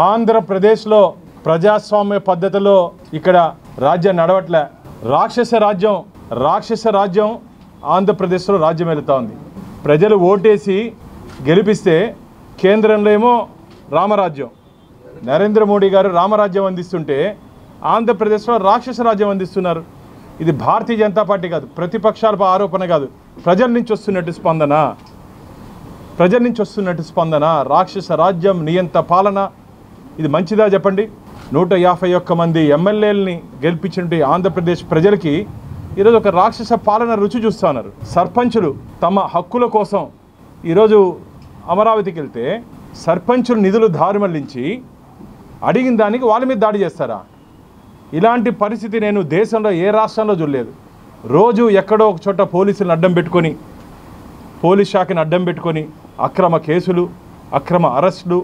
ఆంధ్రప్రదేశ్లో ప్రజాస్వామ్య పద్ధతిలో ఇక్కడ రాజ్యం నడవట్లే. రాక్షస రాజ్యం ఆంధ్రప్రదేశ్లో రాజ్యం వెళుతూ ఉంది. ప్రజలు ఓటేసి గెలిపిస్తే కేంద్రంలో ఏమో రామరాజ్యం, నరేంద్ర మోడీ గారు రామరాజ్యం అందిస్తుంటే ఆంధ్రప్రదేశ్లో రాక్షస రాజ్యం అందిస్తున్నారు. ఇది భారతీయ జనతా పార్టీ కాదు, ప్రతిపక్షాలపై ఆరోపణ కాదు, ప్రజల నుంచి వస్తున్నట్టు స్పందన. రాక్షస రాజ్యం, నియంత పాలన, ఇది మంచిదా చెప్పండి? 151 మంది ఎమ్మెల్యేలని గెలిపించినటువంటి ఆంధ్రప్రదేశ్ ప్రజలకి ఈరోజు ఒక రాక్షస పాలన రుచి చూస్తున్నారు. సర్పంచులు తమ హక్కుల కోసం ఈరోజు అమరావతికి వెళ్తే సర్పంచులు నిధులు దారి మళ్లించి అడిగిన దానికి వాళ్ళ మీద దాడి చేస్తారా? ఇలాంటి పరిస్థితి నేను దేశంలో ఏ రాష్ట్రంలో చూడలేదు. రోజు ఎక్కడో ఒక చోట పోలీసులను అడ్డం పెట్టుకొని, పోలీస్ శాఖని అడ్డం పెట్టుకొని అక్రమ కేసులు, అక్రమ అరెస్టులు,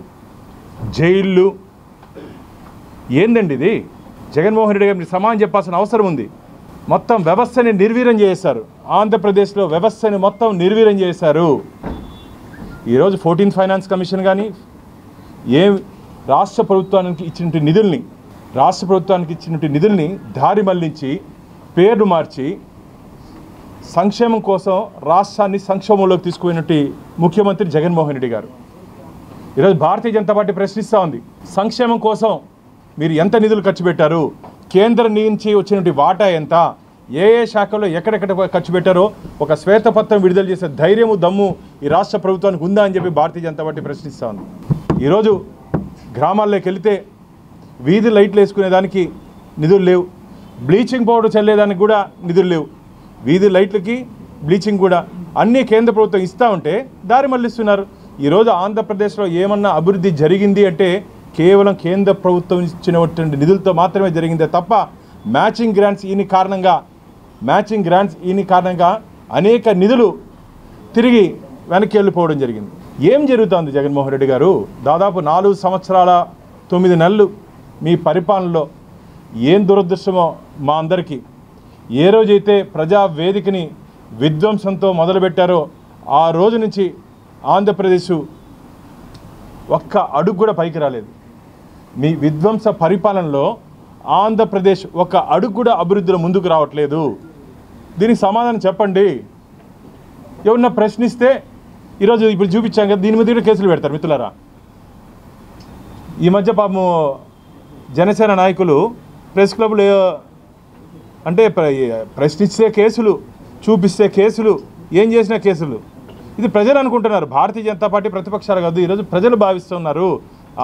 జైళ్ళు. ఏందండి ఇది? జగన్మోహన్ రెడ్డి గారిని సమానం చెప్పాల్సిన అవసరం ఉంది. మొత్తం వ్యవస్థని నిర్వీర్యం చేశారు. ఆంధ్రప్రదేశ్లో వ్యవస్థని మొత్తం నిర్వీర్యం చేశారు. ఈరోజు 14th ఫైనాన్స్ కమిషన్ కానీ రాష్ట్ర ప్రభుత్వానికి ఇచ్చినటువంటి నిధుల్ని దారి మళ్లించి పేర్లు మార్చి సంక్షేమం కోసం రాష్ట్రాన్ని సంక్షోభంలోకి తీసుకుపోయినట్టు ముఖ్యమంత్రి జగన్మోహన్ రెడ్డి గారు. ఈరోజు భారతీయ జనతా పార్టీ ప్రశ్నిస్తూ ఉంది, సంక్షేమం కోసం మీరు ఎంత నిధులు ఖర్చు పెట్టారు? కేంద్రం నుంచి వచ్చినటువంటి వాటా ఎంత? ఏ శాఖలో ఎక్కడెక్కడ ఖర్చు పెట్టారో ఒక శ్వేతపత్రం విడుదల చేసే ధైర్యము, దమ్ము ఈ రాష్ట్ర ప్రభుత్వానికి ఉందా అని చెప్పి భారతీయ జనతా పార్టీ ప్రశ్నిస్తూ ఉంది. ఈరోజు గ్రామాల్లోకి వెళితే వీధి లైట్లు వేసుకునేదానికి నిధులు లేవు, బ్లీచింగ్ పౌడర్ చల్లేదానికి కూడా నిధులు లేవు. వీధి లైట్లకి, బ్లీచింగ్ కూడా అన్నీ కేంద్ర ప్రభుత్వం ఇస్తూ ఉంటే దారి మళ్లిస్తున్నారు. ఈరోజు ఆంధ్రప్రదేశ్లో ఏమన్నా అభివృద్ధి జరిగింది అంటే కేవలం కేంద్ర ప్రభుత్వం ఇచ్చినటువంటి నిధులతో మాత్రమే జరిగిందే తప్ప మ్యాచింగ్ గ్రాంట్స్ ఈయన కారణంగా అనేక నిధులు తిరిగి వెనక్కి వెళ్ళిపోవడం జరిగింది. ఏం జరుగుతుంది జగన్మోహన్ రెడ్డి గారు? దాదాపు 4 సంవత్సరాల 9 నెలలు మీ పరిపాలనలో ఏం దురదృష్టమో మా అందరికీ. ఏ రోజైతే ప్రజావేదికని విధ్వంసంతో మొదలుపెట్టారో ఆ రోజు నుంచి ఆంధ్రప్రదేశ్ ఒక్క అడుగు కూడా పైకి రాలేదు. మీ విధ్వంస పరిపాలనలో ఆంధ్రప్రదేశ్ ఒక అడుగు కూడా అభివృద్ధిలో ముందుకు రావట్లేదు. దీనికి సమాధానం చెప్పండి. ఎవరన్నా ప్రశ్నిస్తే ఈరోజు ఇప్పుడు చూపించాం కదా, దీని మీద కూడా కేసులు పెడతారు మిత్రులారా. ఈ మధ్య పాపము జనసేన నాయకులు ప్రెస్ క్లబ్లు అంటే ప్రశ్నిస్తే కేసులు, చూపిస్తే కేసులు, ఏం చేసినా కేసులు. ఇది ప్రజలు అనుకుంటున్నారు, భారతీయ జనతా పార్టీ ప్రతిపక్షాలు కాదు. ఈరోజు ప్రజలు భావిస్తున్నారు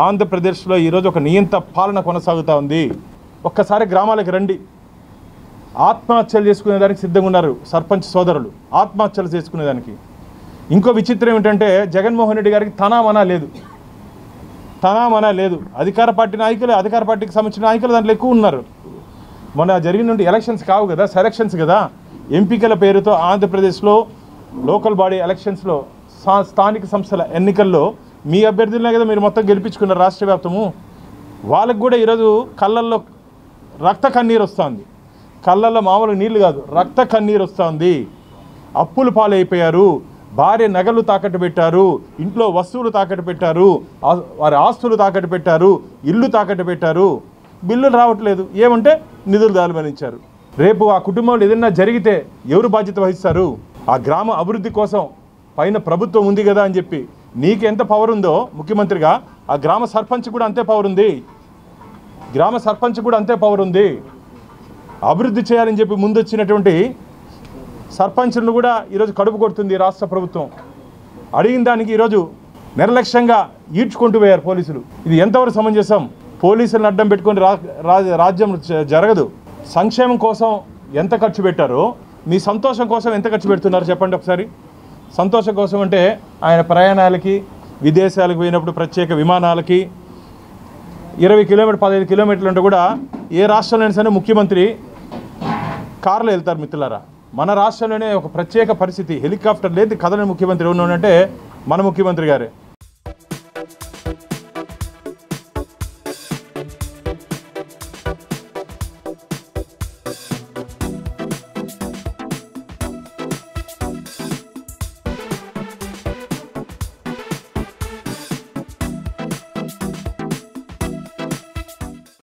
ఆంధ్రప్రదేశ్లో ఈరోజు ఒక నియంత పాలన కొనసాగుతూ ఉంది. ఒక్కసారి గ్రామాలకు రండి. ఆత్మహత్యలు చేసుకునేదానికి సిద్ధంగా ఉన్నారు సర్పంచ్ సోదరులు, ఆత్మహత్యలు చేసుకునేదానికి. ఇంకో విచిత్రం ఏమిటంటే జగన్మోహన్ రెడ్డి గారికి తనామనా లేదు. అధికార పార్టీకి సంబంధించిన నాయకులు దాంట్లో ఎక్కువ ఉన్నారు. మొన్న జరిగినటువంటి ఎలక్షన్స్ కావు కదా, సెలక్షన్స్ కదా, ఎంపికల పేరుతో ఆంధ్రప్రదేశ్లో లోకల్ బాడీ ఎలక్షన్స్లో, స్థానిక సంస్థల ఎన్నికల్లో మీ అభ్యర్థులనే కదా మీరు మొత్తం గెలిపించుకున్నారు రాష్ట్ర వ్యాప్తము. వాళ్ళకు కూడా ఈరోజు కళ్ళల్లో రక్త కన్నీరు వస్తుంది. కళ్ళల్లో మామూలు నీళ్లు కాదు, రక్త కన్నీరు వస్తుంది. అప్పులు పాలైపోయారు, భార్య నగలు తాకట్టు పెట్టారు, ఇంట్లో వస్తువులు తాకట్టు పెట్టారు, వారి ఆస్తులు తాకట్టు పెట్టారు, ఇల్లు తాకట్టు పెట్టారు. బిల్లులు రావట్లేదు. ఏమంటే నిధులు దాల్మనించారు. రేపు ఆ కుటుంబంలో ఏదైనా జరిగితే ఎవరు బాధ్యత వహిస్తారు? ఆ గ్రామ అభివృద్ధి కోసం పైన ప్రభుత్వం ఉంది కదా అని చెప్పి నీకు ఎంత పవర్ ఉందో ముఖ్యమంత్రిగా, ఆ గ్రామ సర్పంచ్ కూడా అంతే పవర్ ఉంది. అభివృద్ధి చేయాలని చెప్పి ముందొచ్చినటువంటి సర్పంచులను కూడా ఈరోజు కడుపు కొడుతుంది రాష్ట్ర ప్రభుత్వం. అడిగిన దానికి ఈరోజు నిర్లక్ష్యంగా ఈడ్చుకుంటూ పోయారు పోలీసులు. ఇది ఎంతవరకు సమంజసం? పోలీసులను అడ్డం పెట్టుకొని రాజ్యం జరగదు. సంక్షేమం కోసం ఎంత ఖర్చు పెట్టారో మీ సంతోషం కోసం ఎంత ఖర్చు పెడుతున్నారు చెప్పండి ఒకసారి. సంతోషం కోసం అంటే ఆయన ప్రయాణాలకి, విదేశాలకు పోయినప్పుడు ప్రత్యేక విమానాలకి 20 కిలోమీటర్ 15 కిలోమీటర్లు ఉంటే కూడా ఏ రాష్ట్రంలోనే సరే ముఖ్యమంత్రి కారులో వెళ్తారు మిత్రులారా. మన రాష్ట్రంలోనే ఒక ప్రత్యేక పరిస్థితి, హెలికాప్టర్ లేదు కదలని ముఖ్యమంత్రి ఎవరు అంటే మన ముఖ్యమంత్రి గారే.